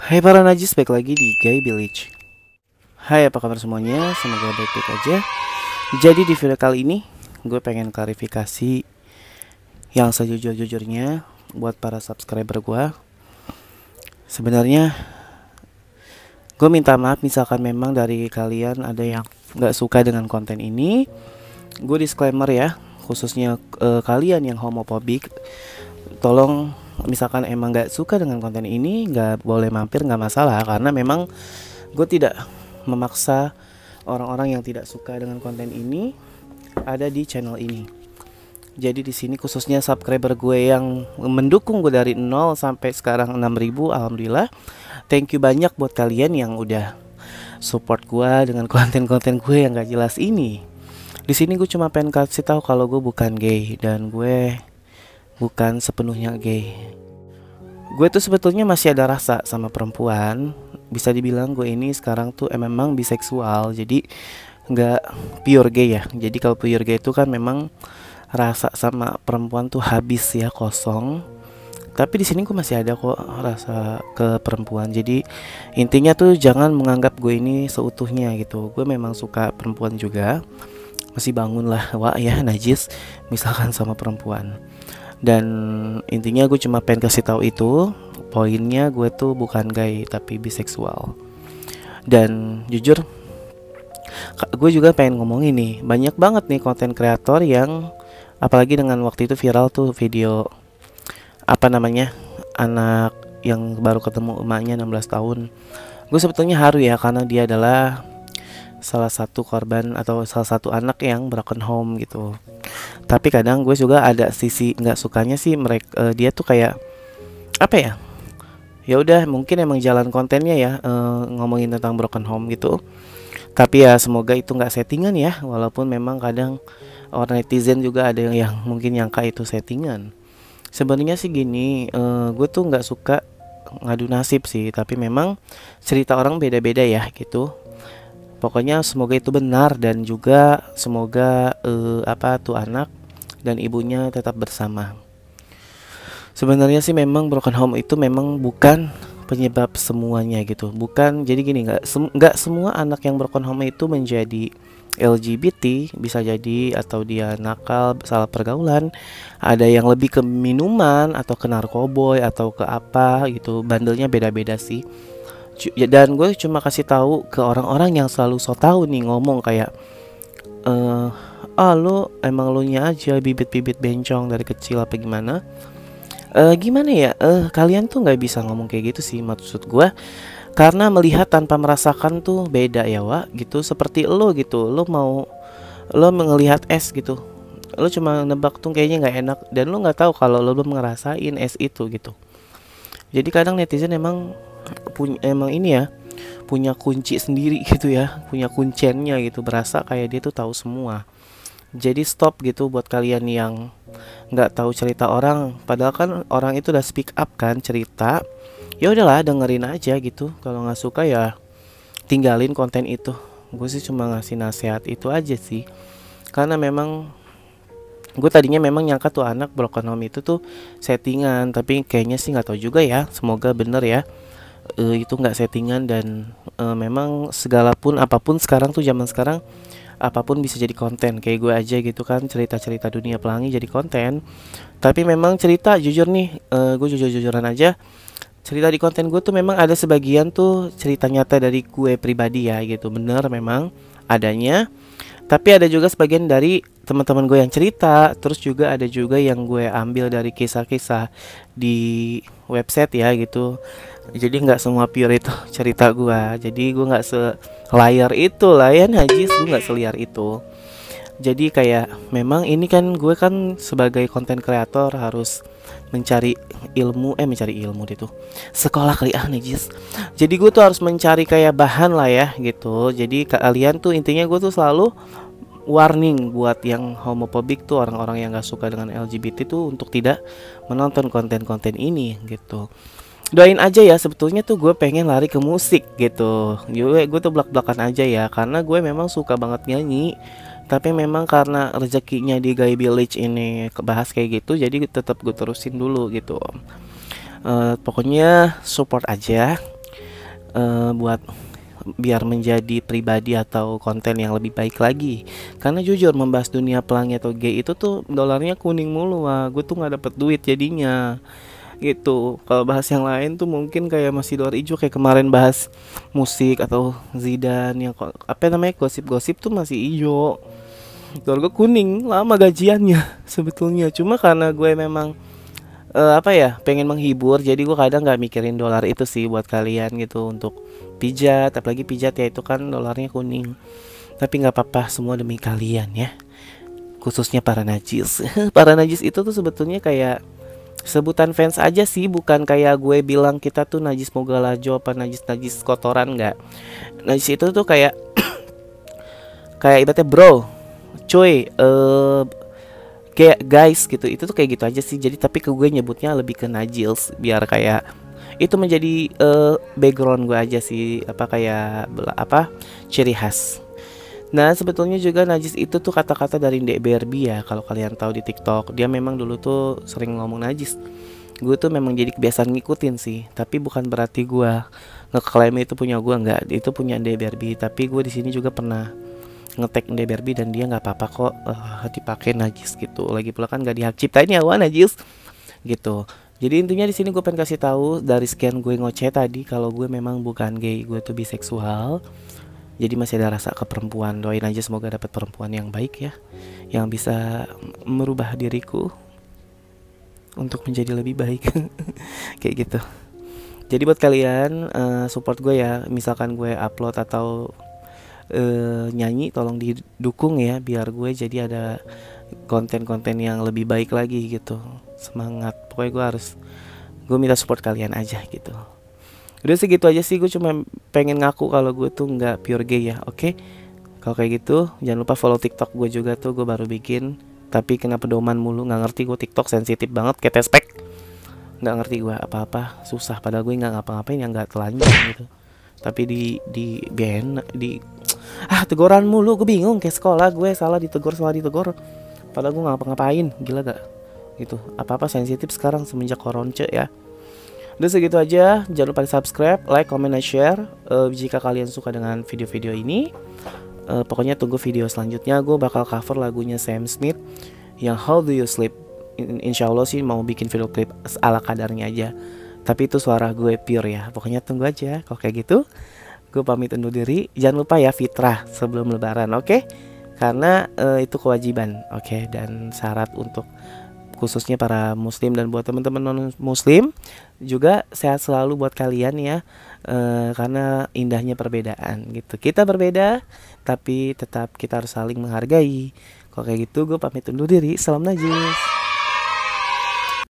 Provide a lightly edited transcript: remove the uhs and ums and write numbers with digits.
Hai para najis, balik lagi di Gay Village. Hai, apa kabar semuanya? Semoga baik-baik aja. Jadi di video kali ini gue pengen klarifikasi yang sejujur-jujurnya buat para subscriber gue. Sebenarnya gue minta maaf misalkan memang dari kalian ada yang gak suka dengan konten ini. Gue disclaimer ya, khususnya kalian yang homofobik, tolong misalkan emang gak suka dengan konten ini, gak boleh mampir, gak masalah. Karena memang gue tidak memaksa orang-orang yang tidak suka dengan konten ini ada di channel ini. Jadi di sini khususnya subscriber gue yang mendukung gue dari 0 sampai sekarang 6.000, alhamdulillah. Thank you banyak buat kalian yang udah support gue dengan konten-konten gue yang gak jelas ini. Di sini gue cuma pengen kasih tahu kalau gue bukan gay dan gue bukan sepenuhnya gay. Gue tuh sebetulnya masih ada rasa sama perempuan. Bisa dibilang gue ini sekarang tuh memang biseksual. Jadi nggak pure gay ya. Jadi kalau pure gay itu kan memang rasa sama perempuan tuh habis ya, kosong. Tapi di sini gue masih ada kok rasa ke perempuan. Jadi intinya tuh jangan menganggap gue ini seutuhnya gitu. Gue memang suka perempuan juga. Masih bangun lah, wah ya najis misalkan sama perempuan. Dan intinya gue cuma pengen kasih tahu itu. Poinnya gue tuh bukan gay tapi biseksual. Dan jujur gue juga pengen ngomong ini, banyak banget nih konten kreator yang apalagi dengan waktu itu viral tuh video apa namanya, anak yang baru ketemu emaknya 16 tahun. Gue sebetulnya haru ya karena dia adalah salah satu korban atau salah satu anak yang broken home gitu. Tapi kadang gue juga ada sisi nggak sukanya sih mereka, dia tuh kayak apa ya? Ya udah mungkin emang jalan kontennya ya, ngomongin tentang broken home gitu. Tapi ya semoga itu nggak settingan ya. Walaupun memang kadang orang netizen juga ada yang mungkin nyangka itu settingan. Sebenarnya sih gini, gue tuh nggak suka ngadu nasib sih. Tapi memang cerita orang beda-beda ya gitu. Pokoknya semoga itu benar dan juga semoga apa tuh anak dan ibunya tetap bersama. Sebenarnya sih memang broken home itu memang bukan penyebab semuanya gitu. Bukan, jadi gini, nggak semua anak yang broken home itu menjadi LGBT, bisa jadi atau dia nakal, salah pergaulan. Ada yang lebih ke minuman atau ke narkoboy atau ke apa gitu. Bandelnya beda-beda sih. Dan gue cuma kasih tahu ke orang-orang yang selalu so tahu nih ngomong kayak lo emang lo nya aja bibit-bibit bencong dari kecil apa gimana. Gimana ya, kalian tuh nggak bisa ngomong kayak gitu sih maksud gue. Karena melihat tanpa merasakan tuh beda ya Wak gitu. Seperti lo gitu, lo ngelihat es gitu, lo cuma nebak tuh kayaknya nggak enak dan lo nggak tahu kalau lo belum ngerasain es itu gitu. Jadi kadang netizen emang ini ya, punya kunci sendiri gitu ya, punya kuncinya gitu, berasa kayak dia tuh tahu semua. Jadi stop gitu buat kalian yang nggak tahu cerita orang, padahal kan orang itu udah speak up kan cerita. Ya udahlah dengerin aja gitu, kalau nggak suka ya tinggalin konten itu. Gue sih cuma ngasih nasihat itu aja sih, karena memang gue tadinya memang nyangka tuh anak broken home itu tuh settingan, tapi kayaknya sih nggak tahu juga ya, semoga bener ya. Itu nggak settingan dan memang segala pun apapun sekarang tuh zaman sekarang apapun bisa jadi konten. Kayak gue aja gitu kan, cerita-cerita dunia pelangi jadi konten. Tapi memang cerita jujur nih, gue jujur-jujuran aja, cerita di konten gue tuh memang ada sebagian tuh cerita nyata dari gue pribadi ya gitu, bener memang adanya. Tapi ada juga sebagian dari teman-teman gue yang cerita. Terus juga ada juga yang gue ambil dari kisah-kisah di website ya gitu. Jadi nggak semua pure itu cerita gue. Jadi gue nggak selayar itu lah ya najis, gue nggak seliar itu. Jadi kayak memang ini kan gue kan sebagai konten kreator harus mencari ilmu gitu. Sekolah kali najis. Jadi gue tuh harus mencari kayak bahan lah ya gitu. Jadi kalian tuh intinya gue tuh selalu warning buat yang homofobik tuh, orang-orang yang gak suka dengan LGBT tuh untuk tidak menonton konten-konten ini gitu. Doain aja ya, sebetulnya tuh gue pengen lari ke musik gitu. Gue tuh belak-belakan aja ya, karena gue memang suka banget nyanyi. Tapi memang karena rezekinya di Gay Village ini kebahas kayak gitu, jadi tetap gue terusin dulu gitu. Pokoknya support aja. buat biar menjadi pribadi atau konten yang lebih baik lagi. Karena jujur membahas dunia pelangi atau gay itu tuh dolarnya kuning mulu, wah gue tuh nggak dapet duit jadinya gitu. Kalau bahas yang lain tuh mungkin kayak masih dolar hijau, kayak kemarin bahas musik atau Zidane yang apa namanya gosip-gosip tuh masih hijau. Dolar gue kuning, lama gajiannya sebetulnya. Cuma karena gue memang apa ya, pengen menghibur, jadi gue kadang nggak mikirin dolar itu sih buat kalian gitu, untuk pijat, apalagi pijat ya itu kan dolarnya kuning. Tapi nggak apa-apa, semua demi kalian ya, khususnya para najis. Para najis itu tuh sebetulnya kayak sebutan fans aja sih, bukan kayak gue bilang kita tuh najis mogalajo apa najis kotoran, nggak. Najis itu tuh kayak kayak ibaratnya bro, cuy, kayak guys gitu, itu tuh kayak gitu aja sih. Jadi tapi ke gue nyebutnya lebih ke najils, biar kayak itu menjadi background gue aja sih, apa kayak apa ciri khas. Nah sebetulnya juga najis itu tuh kata-kata dari Ndek Barbie ya, kalau kalian tahu di TikTok. Dia memang dulu tuh sering ngomong najis. Gue tuh memang jadi kebiasaan ngikutin sih, tapi bukan berarti gue ngeklaim itu punya gue, nggak, itu punya Ndek Barbie. Tapi gue di sini juga pernah ngetek Ndek Barbie dan dia nggak apa-apa kok dipakai najis gitu. Lagi pula kan nggak dihak ciptain ya wah najis gitu. Jadi intinya di sini gue pengen kasih tahu dari sekian gue ngoceh tadi, kalau gue memang bukan gay, gue tuh biseksual. Jadi masih ada rasa ke perempuan. Doain aja semoga dapat perempuan yang baik ya, yang bisa merubah diriku untuk menjadi lebih baik. Kayak gitu. Jadi buat kalian support gue ya, misalkan gue upload atau nyanyi, tolong didukung ya, biar gue jadi ada konten-konten yang lebih baik lagi gitu. Semangat, pokoknya gue minta support kalian aja gitu. Udah segitu aja sih, gue cuma pengen ngaku kalau gue tuh nggak pure gay ya, oke? Kalau kayak gitu jangan lupa follow TikTok gue juga tuh, gue baru bikin. Tapi kena pedoman mulu, nggak ngerti gue, TikTok sensitif banget kayak tespek. Nggak ngerti gue apa-apa, susah, padahal gue nggak ngapa-ngapain yang nggak telanjang gitu. Tapi teguran mulu, gue bingung, kayak sekolah gue salah ditegur. Padahal gue nggak ngapa-ngapain, gila gak? Gitu, apa-apa sensitif sekarang semenjak koronce ya. Udah segitu aja, jangan lupa di subscribe, like, comment, dan share jika kalian suka dengan video-video ini. Pokoknya tunggu video selanjutnya, gue bakal cover lagunya Sam Smith yang How Do You Sleep. Insya Allah sih mau bikin video klip ala kadarnya aja, tapi itu suara gue pure ya. Pokoknya tunggu aja. Kalau kayak gitu gue pamit undur diri. Jangan lupa ya fitrah sebelum lebaran, oke? Karena itu kewajiban, oke? Dan syarat untuk khususnya para muslim, dan buat teman-teman non muslim juga sehat selalu buat kalian ya. Karena indahnya perbedaan gitu. Kita berbeda tapi tetap kita harus saling menghargai. Kalau kayak gitu gue pamit undur diri. Salam najis.